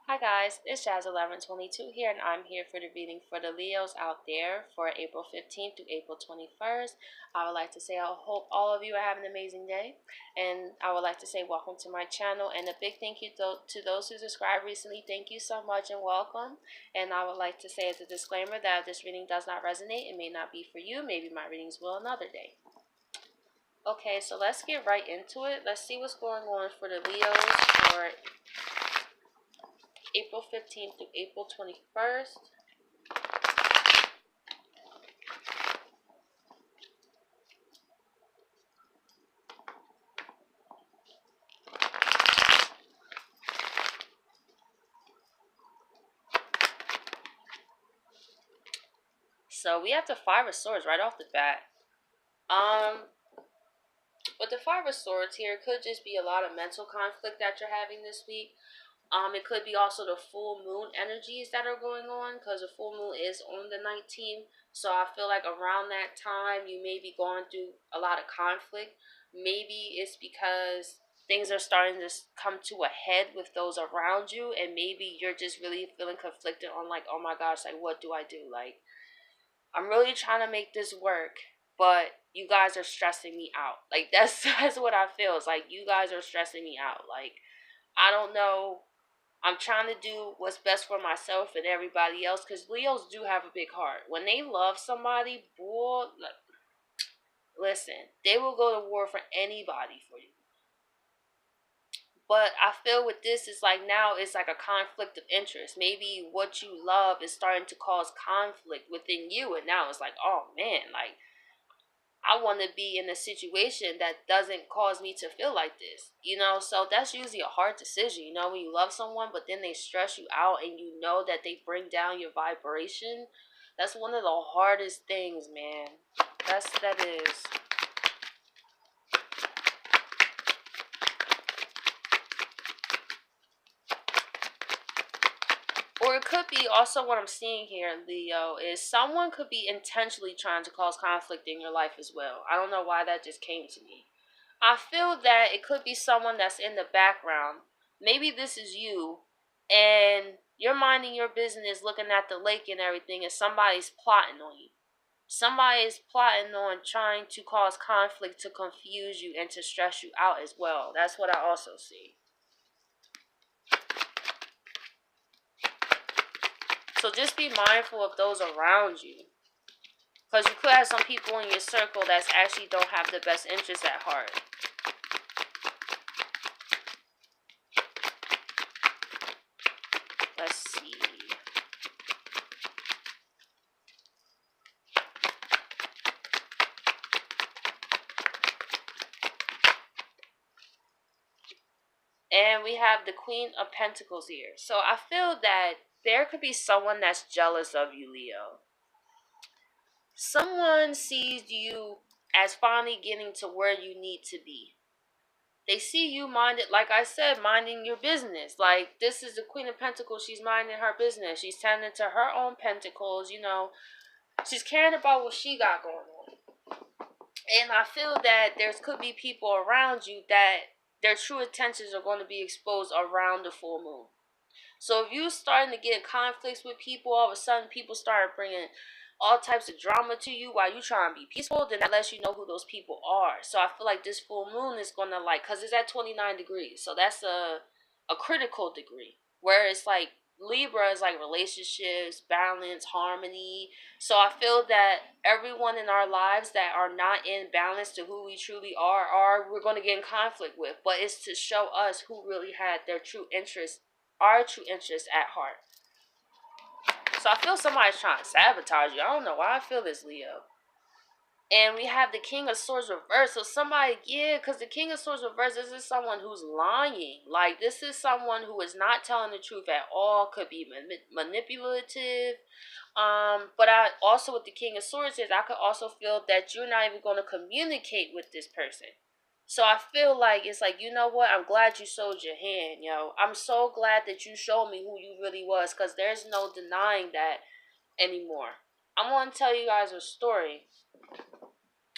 Hi guys, it's Jazz1122 here, and I'm here for the reading for the Leos out there for April 15th to April 21st. I would like to say I hope all of you are having an amazing day, and I would like to say welcome to my channel, and a big thank you to those who subscribed recently. Thank you so much and welcome. And I would like to say as a disclaimer that if this reading does not resonate, it may not be for you. Maybe my readings will another day. Okay, so let's get right into it. Let's see what's going on for the Leos for April 15th to April 21st. So we have the Five of Swords right off the bat. With the Five of Swords here, it could just be a lot of mental conflict that you're having this week. It could be also the full moon energies that are going on, because the full moon is on the 19th. So I feel like around that time, you may be going through a lot of conflict. Maybe it's because things are starting to come to a head with those around you, and maybe you're just really feeling conflicted on like, oh my gosh, like what do I do? Like, I'm really trying to make this work, but you guys are stressing me out. Like that's what I feel. It's like you guys are stressing me out. Like, I don't know. I'm trying to do what's best for myself and everybody else, because Leos do have a big heart. When they love somebody, boy, listen, they will go to war for anybody for you. But I feel with this, it's like now it's like a conflict of interest. Maybe what you love is starting to cause conflict within you, and now it's like, oh man, like I want to be in a situation that doesn't cause me to feel like this, So that's usually a hard decision, when you love someone, but then they stress you out and you know that they bring down your vibration. That's one of the hardest things, man. That is. Or it could be also what I'm seeing here, Leo, is someone could be intentionally trying to cause conflict in your life as well. I don't know why that just came to me. I feel that it could be someone that's in the background. Maybe this is you, and you're minding your business, looking at the lake and everything, and somebody's plotting on you. Somebody is plotting on trying to cause conflict to confuse you and to stress you out as well. That's what I also see. So just be mindful of those around you. Because you could have some people in your circle that actually don't have the best interests at heart. Let's see. And we have the Queen of Pentacles here. So I feel that there could be someone that's jealous of you, Leo. Someone sees you as finally getting to where you need to be. They see you like I said, minding your business. Like, this is the Queen of Pentacles. She's minding her business. She's tending to her own pentacles, She's caring about what she got going on. And I feel that there could be people around you that their true intentions are going to be exposed around the full moon. So if you're starting to get conflicts with people, all of a sudden people start bringing all types of drama to you while you try and be peaceful, then that lets you know who those people are. So I feel like this full moon is going to because it's at 29 degrees. So that's a critical degree where it's like Libra is like relationships, balance, harmony. So I feel that everyone in our lives that are not in balance to who we truly are we're going to get in conflict with. But it's to show us who really had their true interests, our true interests at heart. So I feel somebody's trying to sabotage you. I don't know why I feel this, Leo. And we have the King of Swords reversed. So somebody, because the King of Swords reversed, this is someone who's lying. Like, this is someone who is not telling the truth at all. Could be manipulative. But I also, with the King of Swords, is I could also feel that you're not even going to communicate with this person. So I feel like it's like, you know what? I'm glad you sold your hand, yo. I'm so glad that you showed me who you really was, because there's no denying that anymore. I'm going to tell you guys a story.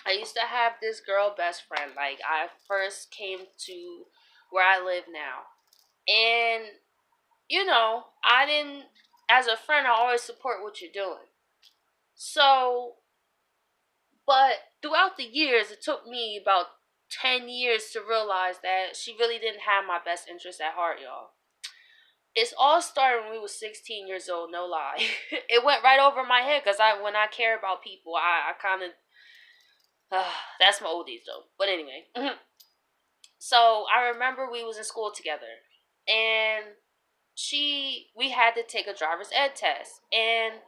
I used to have this girl best friend. Like, I first came to where I live now. And I didn't, as a friend, I always support what you're doing. So, but throughout the years, it took me about 10 years to realize that she really didn't have my best interest at heart, y'all. It's all started when we was 16 years old, no lie. It went right over my head because when I care about people, I kind of, that's my oldies though. But anyway, so I remember we was in school together, and we had to take a driver's ed test, and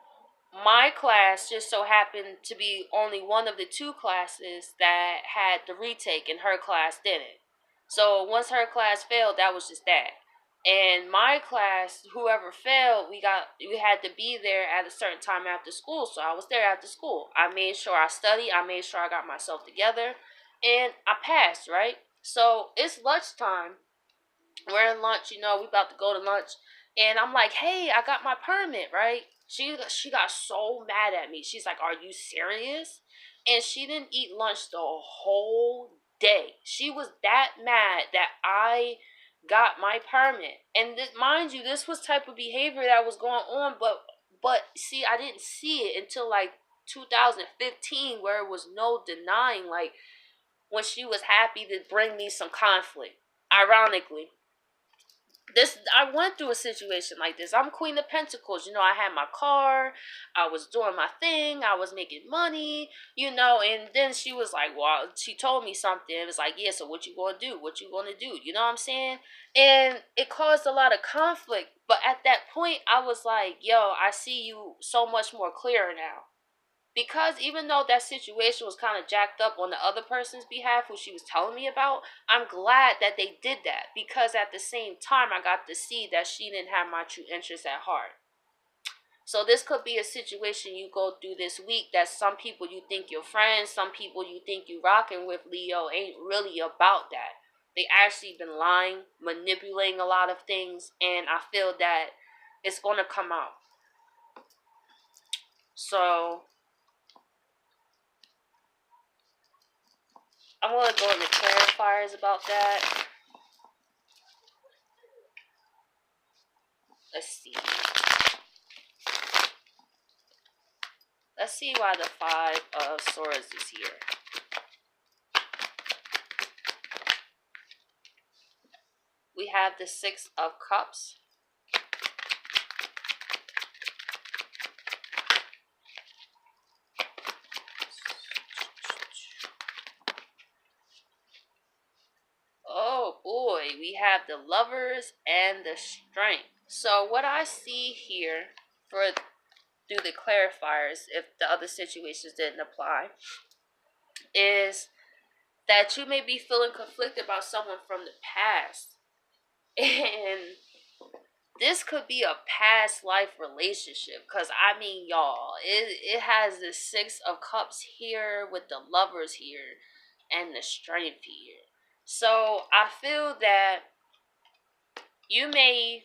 my class just so happened to be only one of the two classes that had the retake, and her class didn't. So once her class failed, that was just that. And my class, whoever failed, we had to be there at a certain time after school. So I was there after school. I made sure I studied. I made sure I got myself together, and I passed. Right. So it's lunchtime. We're in lunch, we about to go to lunch, and I'm like, hey, I got my permit, right? She got so mad at me. She's like, are you serious? And she didn't eat lunch the whole day. She was that mad that I got my permit. And mind you, this was type of behavior that was going on, but see, I didn't see it until like 2015, where it was no denying, like, when she was happy to bring me some conflict. Ironically, I went through a situation like this. I'm Queen of Pentacles. I had my car. I was doing my thing. I was making money, and then she was like, well, she told me something. It was like, yeah, so what you gonna do? What you gonna do? You know what I'm saying? And it caused a lot of conflict. But at that point, I was like, yo, I see you so much more clearer now. Because even though that situation was kind of jacked up on the other person's behalf, who she was telling me about, I'm glad that they did that. Because at the same time, I got to see that she didn't have my true interests at heart. So this could be a situation you go through this week, that some people you think you're friends, some people you think you rocking with, Leo, ain't really about that. They actually been lying, manipulating a lot of things, and I feel that it's going to come out. So I'm going to go into clarifiers about that. Let's see. Let's see why the Five of Swords is here. We have the Six of Cups. Oh boy, we have the Lovers and the Strength. So what I see here through the clarifiers, if the other situations didn't apply, is that you may be feeling conflicted about someone from the past. And this could be a past life relationship, because I mean, y'all, it has the Six of Cups here with the Lovers here and the Strength here. So I feel that you may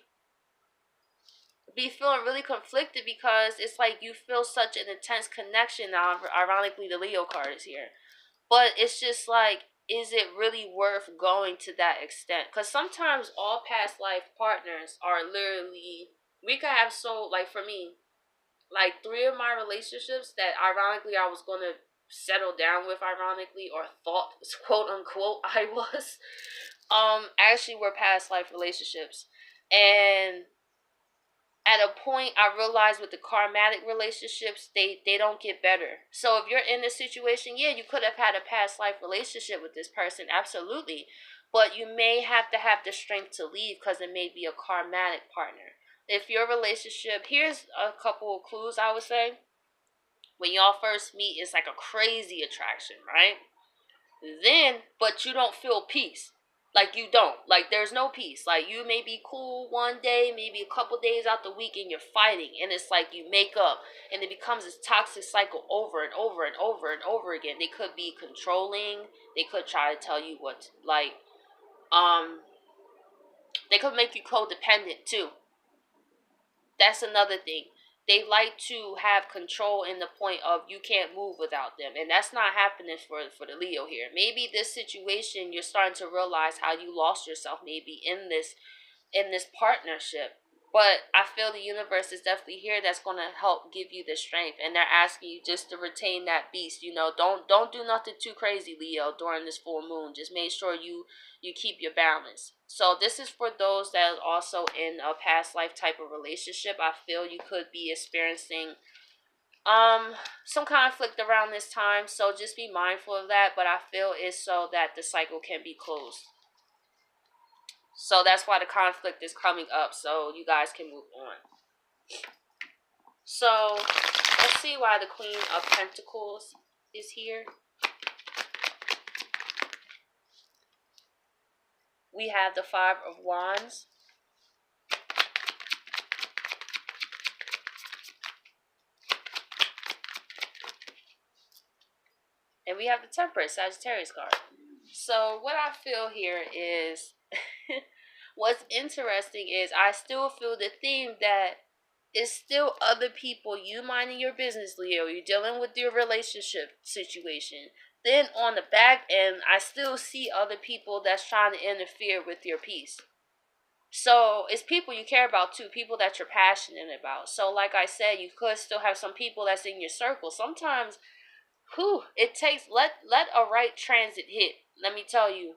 be feeling really conflicted, because it's like you feel such an intense connection. Now, ironically, the Leo card is here, but it's just like, is it really worth going to that extent? Because sometimes all past life partners are literally, we could have, so, like, for me, like, 3 of my relationships that ironically I was going to settle down with, ironically, or thought, quote unquote, I was, actually were past life relationships. And at a point, I realized with the karmatic relationships, they don't get better. So if you're in this situation, yeah, you could have had a past life relationship with this person, absolutely. But you may have to have the strength to leave, because it may be a karmatic partner. If your relationship, here's a couple of clues I would say. When y'all first meet, it's like a crazy attraction, right? Then, but you don't feel peace. Like, you don't. Like, there's no peace. Like, you may be cool one day, maybe a couple days out the week, and you're fighting. And it's like you make up. And it becomes this toxic cycle over and over and over and over again. They could be controlling. They could try to tell you what, like, they could make you codependent too. That's another thing. They like to have control in the point of you can't move without them. And that's not happening for the Leo here. Maybe this situation, you're starting to realize how you lost yourself maybe in this partnership. But I feel the universe is definitely here that's going to help give you the strength, and they're asking you just to retain that beast. Don't do nothing too crazy, Leo, during this full moon. Just make sure you keep your balance. So this is for those that are also in a past life type of relationship. I feel you could be experiencing some conflict around this time, so just be mindful of that. But I feel it's so that the cycle can be closed. So that's why the conflict is coming up, so you guys can move on. So let's see why the Queen of Pentacles is here. We have the Five of Wands. And we have the Temperance, Sagittarius card. So what I feel here is, what's interesting is I still feel the theme that it's still other people, you minding your business, Leo. You're dealing with your relationship situation. Then on the back end, I still see other people that's trying to interfere with your peace. So it's people you care about too, people that you're passionate about. So like I said, you could still have some people that's in your circle. Sometimes, it takes, let a right transit hit, let me tell you,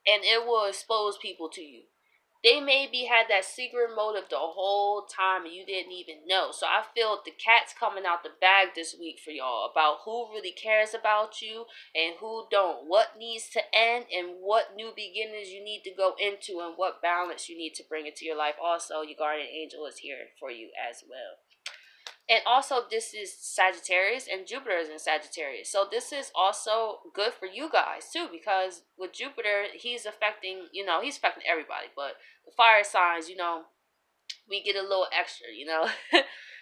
and it will expose people to you. They maybe had that secret motive the whole time and you didn't even know. So I feel the cat's coming out the bag this week for y'all about who really cares about you and who don't. What needs to end and what new beginnings you need to go into and what balance you need to bring into your life. Also, your guardian angel is here for you as well. And also, this is Sagittarius, and Jupiter is in Sagittarius. So this is also good for you guys, too, because with Jupiter, he's affecting, he's affecting everybody. But the fire signs, we get a little extra,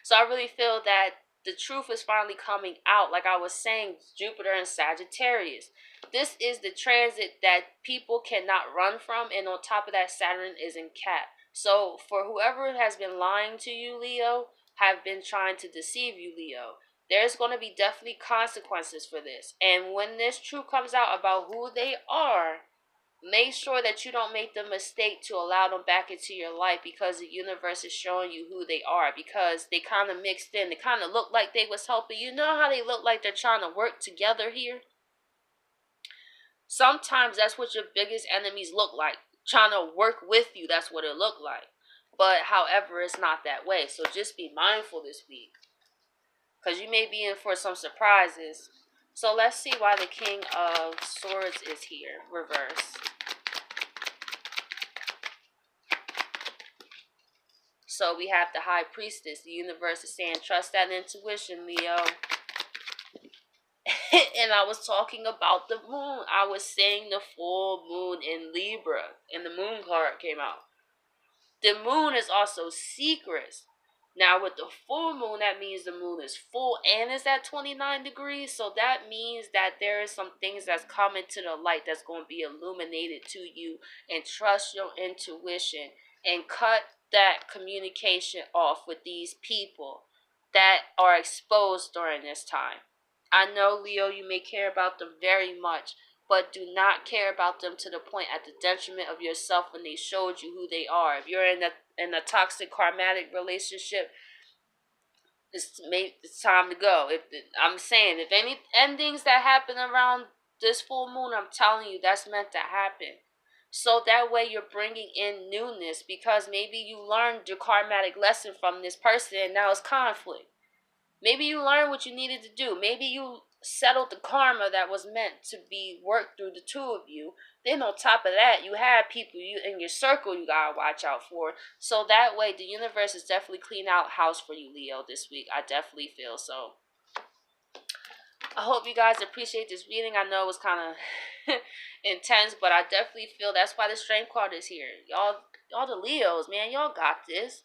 So I really feel that the truth is finally coming out. Like I was saying, Jupiter and Sagittarius. This is the transit that people cannot run from. And on top of that, Saturn is in Cap. So for whoever has been lying to you, Leo, have been trying to deceive you, Leo, there's going to be definitely consequences for this. And when this truth comes out about who they are, make sure that you don't make the mistake to allow them back into your life, because the universe is showing you who they are, because they kind of mixed in. They kind of look like they was helping. You know how they look like they're trying to work together here? Sometimes that's what your biggest enemies look like, trying to work with you. That's what it looked like. But however, it's not that way. So just be mindful this week, because you may be in for some surprises. So let's see why the King of Swords is here, reverse. So we have the High Priestess. The universe is saying, trust that intuition, Leo. And I was talking about the moon. I was saying the full moon in Libra, and the moon card came out. The moon is also secrets. Now with the full moon, that means the moon is full and is at 29 degrees. So that means that there is some things that's coming to the light that's going to be illuminated to you. And trust your intuition and cut that communication off with these people that are exposed during this time. I know, Leo, you may care about them very much, but do not care about them to the point at the detriment of yourself when they showed you who they are. If you're in a toxic karmatic relationship, it's time to go. I'm saying, if any endings that happen around this full moon, I'm telling you, that's meant to happen. So that way you're bringing in newness, because maybe you learned your karmatic lesson from this person and now it's conflict. Maybe you learned what you needed to do. Maybe you settled the karma that was meant to be worked through the two of you. Then on top of that, you have people you in your circle you gotta watch out for. So that way, the universe is definitely cleaning out house for you, Leo, this week. I definitely feel so. I hope you guys appreciate this reading. I know it was kind of intense, but I definitely feel that's why the strength card is here. Y'all the Leos, man, y'all got this.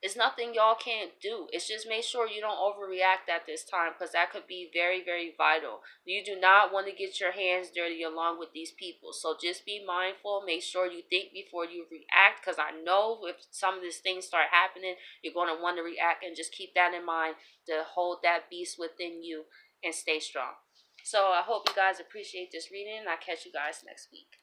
It's nothing y'all can't do. It's just make sure you don't overreact at this time, because that could be very, very vital. You do not want to get your hands dirty along with these people. So just be mindful. Make sure you think before you react, because I know if some of these things start happening, you're going to want to react, and just keep that in mind to hold that beast within you and stay strong. So I hope you guys appreciate this reading, and I'll catch you guys next week.